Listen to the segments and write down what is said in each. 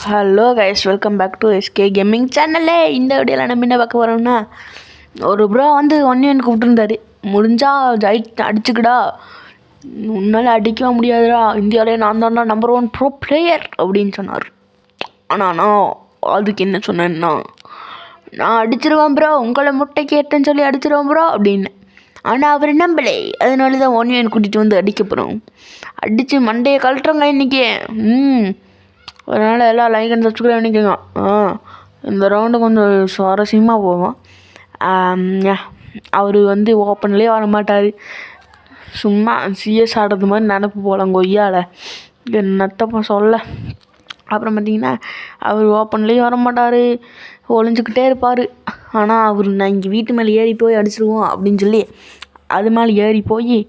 Hello guys, welcome back to SK gaming சேனலே. இந்த வீடியோவில் நம்ம என்ன பார்க்க போகிறோம்னா, ஒரு ப்ரோ வந்து ஒன்னியன் கூப்பிட்டுருந்தாரு. முடிஞ்சா அடிச்சுக்கடா, உன்னால் அடிக்க முடியாதுடா, இந்தியாவிலே நான் தான்டா நம்பர் 1 ப்ரோ பிளேயர் அப்படின்னு சொன்னார். ஆனால் நான் அதுக்கு என்ன சொன்னேன்னா, நான் அடிச்சிருவேன் ப்ரோ, உங்களை முட்டை கேட்டேன்னு சொல்லி அடிச்சிருவேன் ப்ரோ அப்படின்னு. ஆனால் அவர் நம்பலை. அதனால தான் ஒன்னியன் கூட்டிகிட்டு வந்து அடிக்க போகிறோம். அடித்து மண்டையை கழட்டுறோங்க இன்றைக்கி. அதனால் எல்லாம் லைக் அண்ட் சப்ஸ்கிரைப் பண்ணிக்கோங்க. இந்த ரவுண்டு கொஞ்சம் சுவாரஸ்யமாக போவோம். அவர் வந்து ஓப்பன்லேயே வர மாட்டார், சும்மா சிஎஸ் ஆடுறது மாதிரி நினப்பு போகலாம் கொய்யால், என்னத்தப்போ சொல்ல. அப்புறம் பார்த்திங்கன்னா அவர் ஓப்பன்லேயும் வர மாட்டார், ஒளிஞ்சிக்கிட்டே இருப்பார். ஆனால் அவர் நான் இங்கே வீட்டு மேலே ஏறி போய் அடிச்சிடுவோம் அப்படின்னு சொல்லி அது மேலே ஏறி போய்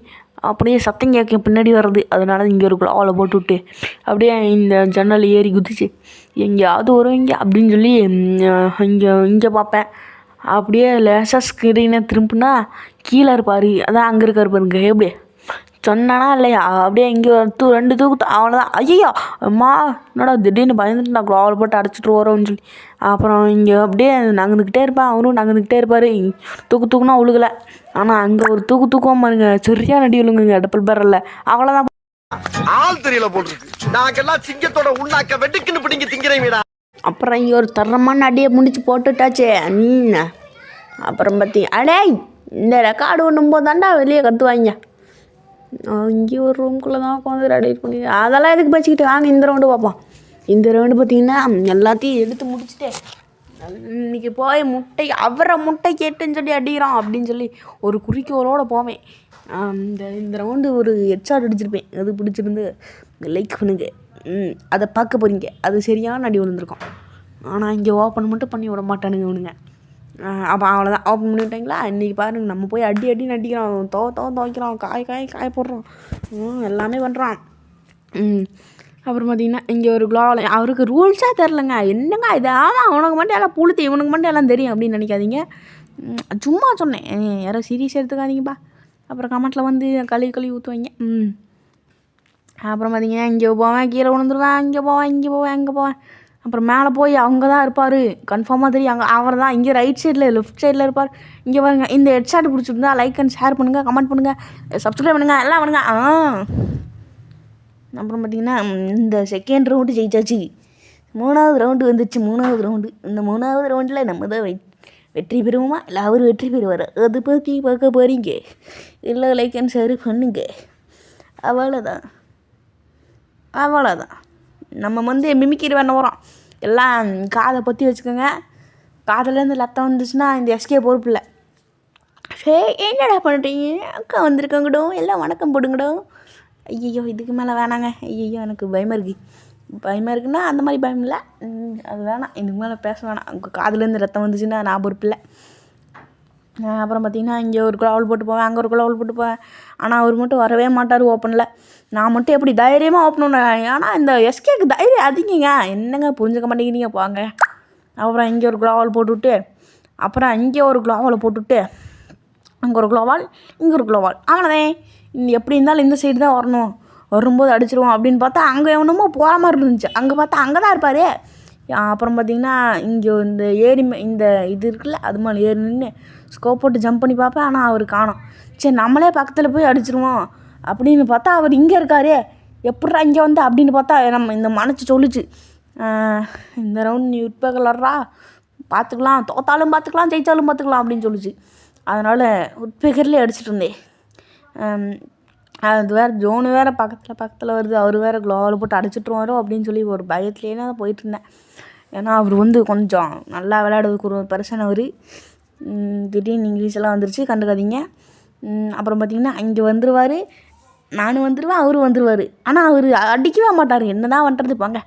அப்படியே சத்தம் கேட்க பின்னாடி வர்றது. அதனால இங்கே ஒரு குளாவில் போட்டுவிட்டு அப்படியே இந்த ஜன்னல் ஏறி குதிச்சு எங்கேயாவது வருவீங்க அப்படின்னு சொல்லி இங்கே பார்ப்பேன். அப்படியே லேசாக ஸ்க்ரீனை திரும்பினா கீழே இருப்பார். அதான் அங்கே இருக்கார் பாருங்க. எப்படி சொன்னானா இல்லையா? அப்படியே இங்கே ரெண்டு தூக்கு அவ்வளோதான். ஐயோ அம்மா, என்னடா திடீர்னு பயந்துட்டு நான் குளோவில் போட்டு அடிச்சிட்டு வரோன்னு சொல்லி அப்புறம் இங்கே அப்படியே நகர்ந்துக்கிட்டே இருப்பேன், அவரும் நகர்ந்துக்கிட்டே இருப்பார். தூக்குனா உழுகலை. ஆனால் அங்கே ஒரு தூக்குவோம் பாருங்க, சரியா நடி விழுங்குங்க டபுள் பேரில். அவ்வளோதான். ஆள் தெரியல போட்டுருக்கு. நாங்கெல்லாம் சிங்கத்தோட உண்ணாக்க வெட்டுக்குன்னு பிடிங்க திங்கிறீங்கடா. அப்புறம் இங்கே ஒரு தரமான அடியை முடிச்சு போட்டுட்டாச்சே. அப்புறம் அடே இந்த ரெக்கார்டு ஒன்றும் போதாண்டா வெளியே கற்றுவாங்க. இங்கே ஒரு ரூம்குள்ளே தான் உட்காந்து ரெடி பண்ணி அதெல்லாம் எதுக்கு பேசிக்கிட்டு வாங்க இந்த ரவுண்டு பார்ப்போம். இந்த ரவுண்டு பார்த்திங்கன்னா எல்லாத்தையும் எடுத்து முடிச்சுட்டு இன்றைக்கி போய் அவரை முட்டை கேட்டுன்னு சொல்லி அடிக்கிறோம் அப்படின்னு சொல்லி ஒரு குறிக்கோளோடு போவேன். இந்த ரவுண்டு ஒரு ஹெட்ஷாட் அடிச்சிருப்பேன். அது பிடிச்சிருந்து லைக் பண்ணுங்க. அதை பார்க்க போகிறீங்க. அது சரியான அடி விழுந்திருக்கும். ஆனால் இங்கே ஓப்பன் மட்டும் பண்ணி விட மாட்டானுங்க இவனுங்க. அப்போ அவ்வளோதான், ஓப்பன் பண்ணிவிட்டாங்களா. இன்றைக்கி பாருங்கள், நம்ம போய் அடி நடிக்கிறோம், துவைக்கிறோம், காய போடுறோம், எல்லாமே பண்ணுறோம். அப்புறம் பார்த்திங்கன்னா இங்கே ஒரு குளோவில் அவருக்கு ரூல்ஸாக தெரிலங்க. என்னங்க இது? ஆமாம், உனக்கு மட்டும் எல்லாம் புளுத்து, இவனுக்கு மட்டும் எல்லாம் தெரியும் அப்படின்னு நினைக்காதீங்க. சும்மா சொன்னேன், யாரோ சீரியஸ் எடுத்துக்காதீங்கப்பா. அப்புறம் கமெண்ட்டில் வந்து கழுவி ஊற்றுவாங்க. அப்புறம் பார்த்திங்கன்னா இங்கே போவேன், கீழே விழுந்துருவேன், இங்கே போவேன், அங்கே போவேன். அப்புறம் மேலே போய் அவங்க தான் இருப்பார், கன்ஃபார்மாக தெரியும். அங்கே அவர் தான். இங்கே ரைட் சைடில் லெஃப்ட் சைடில் இருப்பார். இங்கே பாருங்க. இந்த ஹெட்ஷாட் பிடிச்சிருந்தா லைக் அண்ட் ஷேர் பண்ணுங்கள், கமெண்ட் பண்ணுங்கள், சப்ஸ்கிரைப் பண்ணுங்கள், எல்லாம் பண்ணுங்கள். அப்புறம் பார்த்திங்கன்னா இந்த செகண்ட் ரவுண்டு ஜெயிச்சாச்சு. 3வது ரவுண்டு வந்துச்சு. 3வது ரவுண்டு. இந்த 3வது ரவுண்டில் நம்ம தான் வெற்றி பெறுவோமா இல்லை அவர் வெற்றி பெறுவார்? அது பற்றி பார்க்க போகிறீங்க. இல்லை லைக் அண்ட் ஷேர் பண்ணுங்க. அவ்வளோதான். நம்ம வந்து மிமிக்கிரி பண்ண போகிறோம். எல்லாம் காதை பற்றி வச்சுக்கோங்க. காதுலேருந்து ரத்தம் வந்துச்சுன்னா இந்த எஸ்கே பொறுப்பு இல்லை. சரி, என்னடா பண்ணுறீங்க? அக்கா வந்திருக்கங்கடோ, எல்லாம் வணக்கம் போடுங்கடோ. ஐயோ இதுக்கு மேலே வேணாங்க. ஐயோ எனக்கு பயமாக இருக்குன்னா அந்த மாதிரி பயம் இல்லை, அது வேணாம். இதுக்கு மேலே பேச வேணாம். உங்கள் காதுலேருந்து ரத்தம் வந்துச்சுன்னா நான் பொறுப்பு இல்லை. அப்புறம் பார்த்திங்கன்னா இங்கே ஒரு குளோவில் போட்டு போவேன், அங்கே ஒரு குளோவில் போட்டு போவேன். ஆனால் அவர் மட்டும் வரவே மாட்டார் ஓப்பனில். நான் மட்டும் எப்படி தைரியமாக ஓப்பன் பண்ணுவேன்? ஆனால் இந்த எஸ்கேக்கு தைரியம் அதிகங்க. என்னங்க புரிஞ்சுக்க மாட்டேங்கிறீங்க போங்க. அப்புறம் இங்கே ஒரு குளோவால் போட்டுவிட்டு அப்புறம் இங்கே ஒரு குளோவால் போட்டுவிட்டு அங்கே ஒரு குளோவால், இங்கே ஒரு குளோவால். அவ்வளோதான். எப்படி இருந்தாலும் இந்த சைடு தான் வரணும், வரும்போது அடிச்சிருவோம் அப்படின்னு பார்த்தா அங்கே எவனமோ போகிற மாதிரி இருந்துச்சு. அங்கே பார்த்தா அங்கே தான் இருப்பார். அப்புறம் பார்த்திங்கன்னா இங்கே இந்த இந்த இது இருக்குல்ல, அது மேலே ஏறி நின்று ஸ்கோப் போட்டு ஜம்ப் பண்ணி பார்ப்பேன். ஆனால் அவர் காணோம். சரி, நம்மளே பக்கத்தில் போய் அடிச்சிருவோம் அப்படின்னு பார்த்தா அவர் இங்கே இருக்கார். எப்பட்றா இங்கே வந்து அப்படின்னு பார்த்தா நம்ம இந்த மனசு சொல்லிச்சு, இந்த ரவுண்ட் நீ உட்பேக்கலர்றா, பார்த்துக்கலாம், தோத்தாலும் பார்த்துக்கலாம், ஜெயித்தாலும் பார்த்துக்கலாம் அப்படின்னு சொல்லிச்சு. அதனால் உட்பேக்கர்லேயே அடிச்சிட்டு இருந்தேன். அது வேறு ஜோனு வேறு பக்கத்தில் வருது. அவர் வேறு குளோவில் போட்டு அடிச்சிட்ருவாரோ அப்படின்னு சொல்லி ஒரு பயத்துலேயே தான் போயிட்டுருந்தேன். ஏன்னா அவர் வந்து கொஞ்சம் நல்லா விளையாடுறதுக்கு ஒரு பர்சன். அவர் திடீர்னு இங்கிலீஷெல்லாம் வந்துருச்சு, கண்டுக்காதீங்க. அப்புறம் பார்த்திங்கன்னா இங்கே வந்துடுவார், நானும் வந்துடுவேன், அவரும் வந்துடுவார். ஆனால் அவர் அடிக்கவே மாட்டார். என்ன தான் பண்ணுறது போங்க,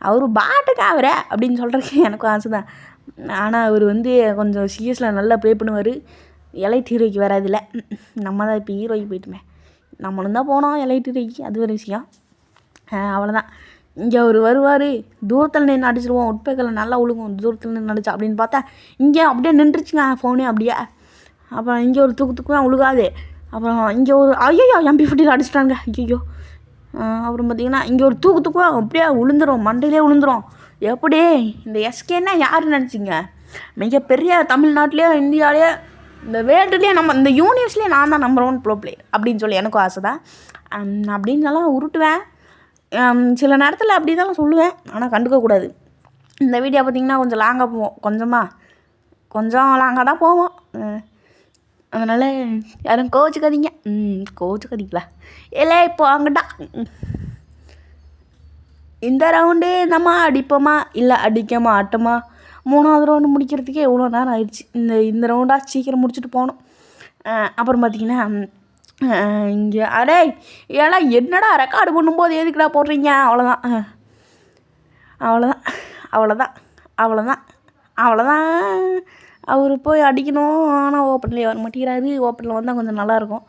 அவர் பாட்டுக்கு அவரே அப்படின்னு சொல்கிறதுக்கு எனக்கும் ஆசை தான். ஆனால் அவர் வந்து கொஞ்சம் சிஎஸில் நல்லா ப்ளே பண்ணுவார். எலைட் ஹீரோய்க்கு வராதில்ல, நம்ம தான் இப்போ ஹீரோய்க்கு போயிட்டுமே. நம்மளும் தான் போனோம் எலைட் ஹீரோய்க்கு, அது ஒரு விஷயம். அவ்வளோதான். இங்கே அவர் வருவார், தூரத்தில் நின்று அடிச்சிடுவோம், உட்பேக்கில் நல்லா விழுகும், தூரத்தில் நின்று அடிச்சா அப்படின்னு பார்த்தா இங்கே அப்படியே நின்றுச்சுங்க ஃபோனே அப்படியே. அப்புறம் இங்கே ஒரு தூக்குவேன், விழுகாது. அப்புறம் இங்கே ஒரு MP40 அடிச்சிட்டாங்க. ஐயோ. அப்புறம் பார்த்திங்கன்னா இங்கே ஒரு தூக்குவேன், அப்படியே விழுந்துடும், மண்டையிலே விழுந்துடும். எப்படி இந்த எஸ்கேன்னா யாருன்னு நினச்சிங்க? மிகப்பெரிய தமிழ்நாட்டிலேயே இந்தியாவிலேயே இந்த வேர்ல்டுலேயே நம்ம இந்த யூனிவர்ஸ்லேயே நான் தான் நம்பர் 1 ப்ரோ பிளேயர் அப்படின்னு சொல்லி எனக்கும் ஆசை தான். அப்படின்னலாம் உருட்டுவேன். சில நேரத்தில் அப்படி தான் சொல்லுவேன், ஆனால் கண்டுக்கக்கூடாது. இந்த வீடியோ பார்த்திங்கன்னா கொஞ்சம் லாங்காக போவோம், கொஞ்சம் லாங்காக தான் போவோம். அதனால் யாரும் கோச்சுக்காதீங்க. கோச்சுக்காதீங்களா? இல்லை இப்போ அங்கிட்டா இந்த ரவுண்டு நம்ம அடிப்போமா இல்லை அடிக்க மாட்டோமா? 3வது ரவுண்டு முடிக்கிறதுக்கே எவ்வளோ நேரம் ஆயிடுச்சு. இந்த ரவுண்டாக சீக்கிரம் முடிச்சுட்டு போகணும். அப்புறம் பார்த்திங்கன்னா இங்கே ஏன்னா என்னடா ரெக்கார்டு பண்ணும்போது எதுக்குடா போடுறீங்க? அவ்வளோதான். அவர் போய் அடிக்கணும், ஆனால் ஓப்பன்லேயே வர மாட்டேங்கிறாரு. ஓப்பனில் வந்தால் கொஞ்சம் நல்லாயிருக்கும்.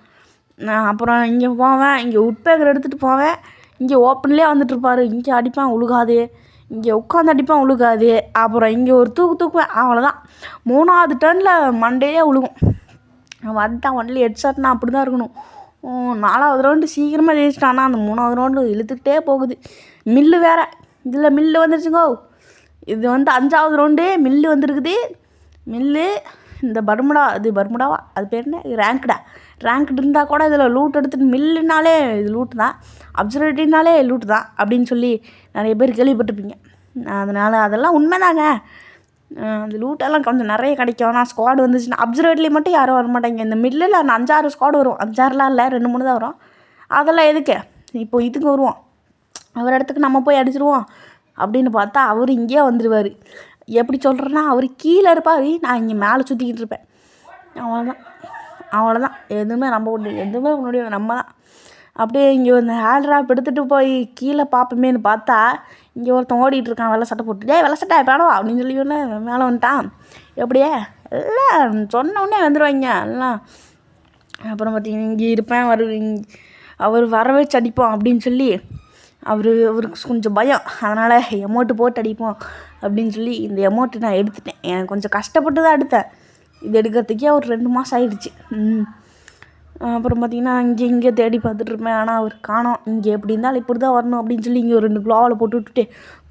அப்புறம் இங்கே போவேன், இங்கே உட்பேக்கர் எடுத்துகிட்டு போவேன், இங்கே ஓப்பன்லேயே வந்துட்டுருப்பார். இங்கே அடிப்பான் உழுகாது, இங்கே உட்காந்து அடிப்பான் உழுகாது. அப்புறம் இங்கே ஒரு தூக்குவேன், அவ்வளோதான். 3வது டர்னில் மண்டையே உழுகும். வந்துட்டான் ஒன்லி ஹெட்ஷாட்னா அப்படி தான் இருக்கணும். 4வது ரவுண்டு சீக்கிரமாக ஜெயிச்சிட்டான்னா அந்த 3வது ரவுண்டு இழுத்துக்கிட்டே போகுது. மில்லு வேறு, இதில் மில்லு வந்துருச்சுங்கோ. இது 5வது ரவுண்டு மில்லு வந்துருக்குது. மில்லு இந்த பர்முடாவா அது பேர் என்ன, ரேங்க்டு இருந்தால் கூட இதில் லூட் எடுத்துகிட்டு மில்லுனாலே இது லூட்டு தான், அப்சர்வேட்டரினாலே லூட்டு தான் அப்படின்னு சொல்லி நிறைய பேர் கேள்விப்பட்டிருப்பீங்க. அதனால் அதெல்லாம் உண்மைதாங்க. அந்த லூட்டெல்லாம் கொஞ்சம் நிறைய கிடைக்கும். ஆனால் ஸ்குவாடு வந்துச்சுன்னா அப்சர்வேட்லி மட்டும் யாரும் வரமாட்டாங்க. இந்த மில்லில் 5-6 ஸ்குவாடு வரும். 5-6லாம் இல்லை, 2-3 தான் வரும். அதெல்லாம் எதுக்கு? இப்போ இதுக்கு வருவோம், அவர் இடத்துக்கு நம்ம போய் அடிச்சிடுவோம் அப்படின்னு பார்த்தா அவர் இங்கேயே வந்துடுவார். எப்படி சொல்கிறேன்னா, அவர் கீழே இருப்பார், நான் இங்கே மேலே சுற்றிக்கிட்டு இருப்பேன். அவ்வளோதான். எதுவுமே முடியாது. நம்ம தான் அப்படியே இங்கே வந்து ஹேர் ட்ராப் எடுத்துகிட்டு போய் கீழே பார்ப்போமேனு பார்த்தா இங்கே ஒருத்தன் ஓடிட்டு இருக்கான், வெள்ளை சட்டை போட்டு. வெள்ளை சட்டை வேணவா அப்படின்னு சொல்லி ஒன்று மேலே வந்துட்டான். எப்படியே எல்லாம் சொன்ன உடனே வந்துடுவாங்க எல்லாம். அப்புறம் பார்த்தீங்கன்னா இங்கே இருப்பேன், அவர் வர வச்சு அடிப்போம் அப்படின்னு சொல்லி அவருக்கு கொஞ்சம் பயம். அதனால் எமௌண்ட்டு போட்டு அடிப்போம் அப்படின்னு சொல்லி இந்த எமௌண்ட்டு நான் எடுத்துட்டேன். எனக்கு கொஞ்சம் கஷ்டப்பட்டு தான் எடுத்தேன். இது எடுக்கிறதுக்கே ஒரு 2 மாதம் ஆகிடுச்சு. அப்புறம் பார்த்திங்கன்னா இங்கே தேடி பார்த்துட்ருப்பேன், ஆனால் அவர் காணோம். இங்கே எப்படி இருந்தாலும் இப்படி தான் வரணும் அப்படின்னு சொல்லி இங்கே ஒரு 2 குளோவில் போட்டு விட்டுட்டு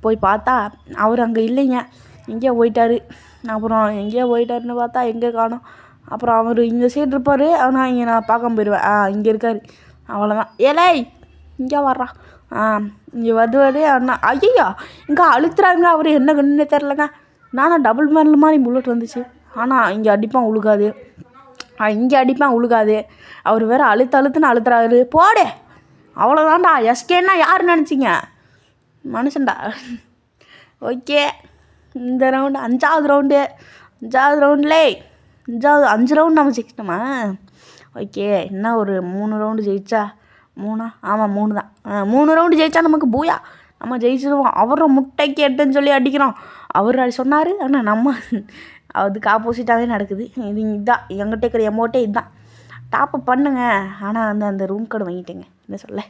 போய் பார்த்தா அவர் அங்கே இல்லைங்க, எங்கேயோ போயிட்டார். அப்புறம் எங்கேயோ போயிட்டாருன்னு பார்த்தா எங்கே காணோம். அப்புறம் அவர் இந்த சைடு இருப்பார், ஆனால் இங்கே நான் பார்க்காம போயிடுவேன். இங்கே இருக்கார், அவ்வளோதான். ஏலே இங்கே வர்றா, இங்கே வருவார். அண்ணா ஐயா இங்கே அழுத்துறாங்க. அவர் என்ன கண்ணுன்னு தெரிலங்க. நானும் டபுள் மேரில் மாதிரி புல்லட் வந்துச்சு. ஆனால் இங்கே அடிப்பான் உழுகாது. அவர் வேறு அழுத்துன்னு அழுத்துறாரு. போடே, அவ்வளோதான்டா. எஸ்கேன்னா யார் நினச்சிங்க? மனுஷன்டா. ஓகே, இந்த ரவுண்டு 5வது ரவுண்டில் 5 ரவுண்டு நம்ம ஜெயிச்சிட்டோமா? ஓகே, என்ன ஒரு 3 ரவுண்டு ஜெயிச்சா? 3 ஆமாம் 3 தான். 3 ரவுண்டு ஜெயிச்சா நமக்கு பூயா, நம்ம ஜெயிச்சிடுவோம். அவரை முட்டைக்கு 8ன்னு சொல்லி அடிக்கிறோம். அவர் சொன்னார், ஆனால் நம்ம அதுக்கு ஆப்போசிட்டாகவே நடக்குது. இதுதான் எங்கிட்ட இருக்கிற எமௌண்ட்டே இதுதான். டாப்அப் பண்ணுங்க. ஆனால் அந்த ரூம் கார்டு வாங்கிட்டேங்க, என்ன சொல்ல.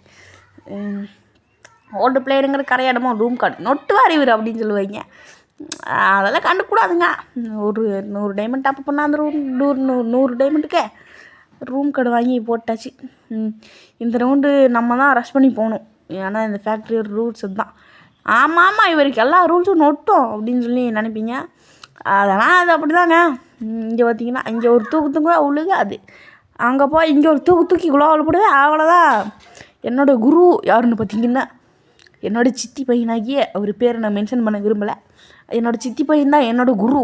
ஓல்டு பிளேயருங்கிற கரையாடமோ ரூம் கார்டு நொட்டுவார் இவர் அப்படின்னு சொல்லுவாங்க. அதெல்லாம் கண்டுக்கூடாதுங்க. ஒரு 100 டைமண்ட் டாப்அப் பண்ணால் அந்த 100 டைமண்ட்டுக்கே ரூம் கார்டு வாங்கி போட்டாச்சு. இந்த ரவுண்டு நம்ம தான் ரஷ் பண்ணி போகணும், ஏன்னா இந்த ஃபேக்ட்ரி ரூல்ஸ் தான். ஆமாம், இவருக்கு எல்லா ரூல்ஸும் நொட்டும் அப்படின்னு சொல்லி நினைப்பீங்க. அதெல்லாம் அது அப்படி தாங்க. இங்கே பார்த்திங்கன்னா இங்கே ஒரு தூக்கு உழுகாது, அங்கே போய் இங்கே ஒரு தூக்கி குளோவில் போடுவேன், அவ்வளோதான். என்னோடய குரு யாருன்னு பார்த்திங்கன்னா என்னோடய சித்தி பையனாகிய அவர் பேரை நான் மென்ஷன் பண்ண விரும்பலை. என்னோடய சித்தி பையன் தான் என்னோடய குரு.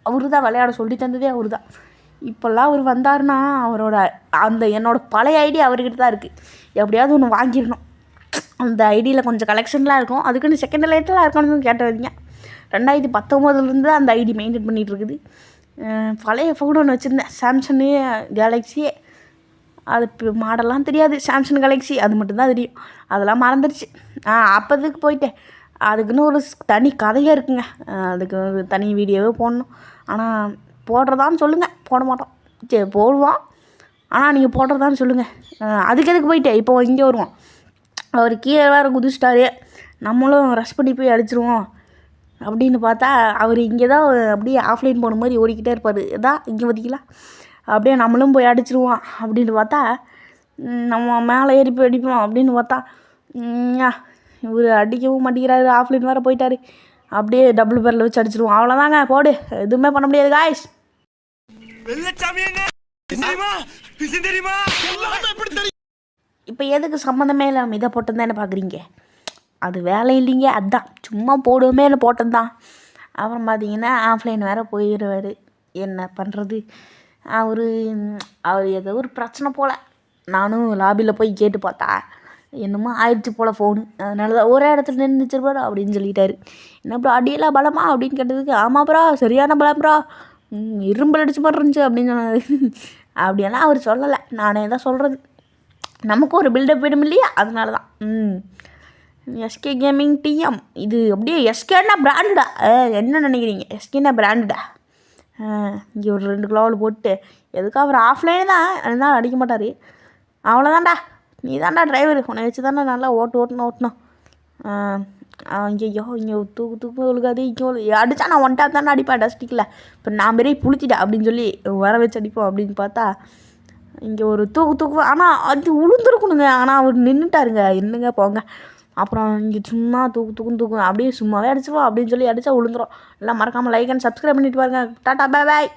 அவரு தான் விளையாட சொல்லி தந்ததே அவர் தான். இப்போல்லாம் அவர் வந்தாருன்னா அவரோட என்னோடய பழைய ஐடி அவர்கிட்ட தான் இருக்குது. எப்படியாவது ஒன்று வாங்கிடணும். அந்த ஐடியில் கொஞ்சம் கலெக்ஷன்லாம் இருக்கும், அதுக்குன்னு செகண்ட் லைட்டெலாம் இருக்கணும்னு கேட்டவங்க. 2019 அந்த ஐடி மெயின்டைன் பண்ணிகிட்டு இருக்குது. பழைய ஃபோன் ஒன்று வச்சுருந்தேன், சாம்சங்கு கேலக்ஸியே. அது மாடல்லாம் தெரியாது, சாம்சங் கேலக்ஸி அது மட்டும்தான் தெரியும். அதெல்லாம் மறந்துடுச்சு. அப்போதுக்கு போயிட்டேன். அதுக்குன்னு ஒரு தனி கதையாக இருக்குங்க, அதுக்கு ஒரு தனி வீடியோவே போடணும். ஆனால் போடுறதான்னு சொல்லுங்கள், போட மாட்டோம். சரி போடுவோம், ஆனால் நீங்கள் போடுறதான்னு சொல்லுங்கள். அதுக்கு எதுக்கு போயிட்டேன். இப்போ இங்கே வருவோம், அவர் கீழே வேறு குதிச்சிட்டாரு, நம்மளும் ரஷ் பண்ணி போய் அடிச்சிருவோம் அப்படின்னு பார்த்தா அவர் இங்கே தான் அப்படியே ஆஃப்லைன் போன மாதிரி ஓடிக்கிட்டே இருப்பார். இதான் இங்கே பார்த்திங்களா, அப்படியே நம்மளும் போய் அடிச்சிருவோம் அப்படின்னு பார்த்தா நம்ம மேலே ஏறி போய் அடிப்போம் அப்படின்னு பார்த்தா இவர் அடிக்கவும் மாட்டேங்கிறாரு, ஆஃப்லைன் வேறு போயிட்டார். அப்படியே டபுள் பேரில் வச்சு அடிச்சிடுவோம். அவ்வளோதாங்க, போடு, எதுவுமே பண்ண முடியாது காய்ஸ். இப்போ எதுக்கு சம்மந்தமே இல்லாமல் இதை போட்டது பார்க்குறீங்க? அது வேலை இல்லைங்க, அதுதான் சும்மா போடுவோமே இல்லை போட்டது தான். அப்புறம் பார்த்தீங்கன்னா ஆஃப்லைன் வேறு போயிடுவார். என்ன பண்ணுறது, அவர் ஏதோ ஒரு பிரச்சனை போல். நானும் லாபியில் போய் கேட்டு பார்த்தா என்னமோ ஆயிடுச்சு போல் ஃபோனு, அதனால தான் ஒரே இடத்துல நின்றுச்சிருப்பாரு அப்படின்னு சொல்லிட்டாரு. என்ன ப்ரோ அடியெல்லாம் பலமா அப்படின்னு கேட்டதுக்கு, ஆமாம் ப்ரா சரியான பலம் ப்ரா, இரும்பல் அடிச்சு மாதிரி இருந்துச்சு அப்படின்னு சொன்னார். அப்படியெல்லாம் அவர் சொல்லலை, நானே தான் சொல்கிறது. நமக்கு ஒரு பில்டப் வேணும் இல்லையா, அதனால தான். எஸ்கே கேமிங் டிஎம் இது அப்படியே எஸ்கேன்னா பிராண்டுடா. என்ன நினைக்கிறீங்க, எஸ்கேன்னா பிராண்டுடா. இங்கே ஒரு 2 கிலோவில் போட்டு எதுக்கு அவர் ஆஃப்லைனு தான், அதனால அடிக்க மாட்டார். அவ்வளோதான்டா, நீ தான்டா டிரைவர், உன்னை வச்சு தானே நல்லா ஓட்டணும். ஐயோ இங்கே தூக்கு ஒழுகாது, இங்கே அடித்தா நான் ஒன் டாப் தானே அடிப்பேன் டஸ்டிக்கில். இப்போ நான் பெரிய புளிச்சிட்டேன் அப்படின்னு சொல்லி வர வச்சு அடிப்போம் அப்படின்னு பார்த்தா இங்கே ஒரு தூக்கு. ஆனால் அது உளுந்துருக்கணுங்க, ஆனால் அவர் நின்றுட்டாருங்க. என்னங்க போங்க. அப்புறம் இங்கே சும்மா தூக்கு அப்படியே சும்மாவே அடிச்சிடுவோம் அப்படின்னு சொல்லி அடித்தா விழுந்துரும். எல்லாம் மறக்காமல் லைக் அண்ட் சப்ஸ்கிரைப் பண்ணிட்டு பாருங்க. Tata bye bye.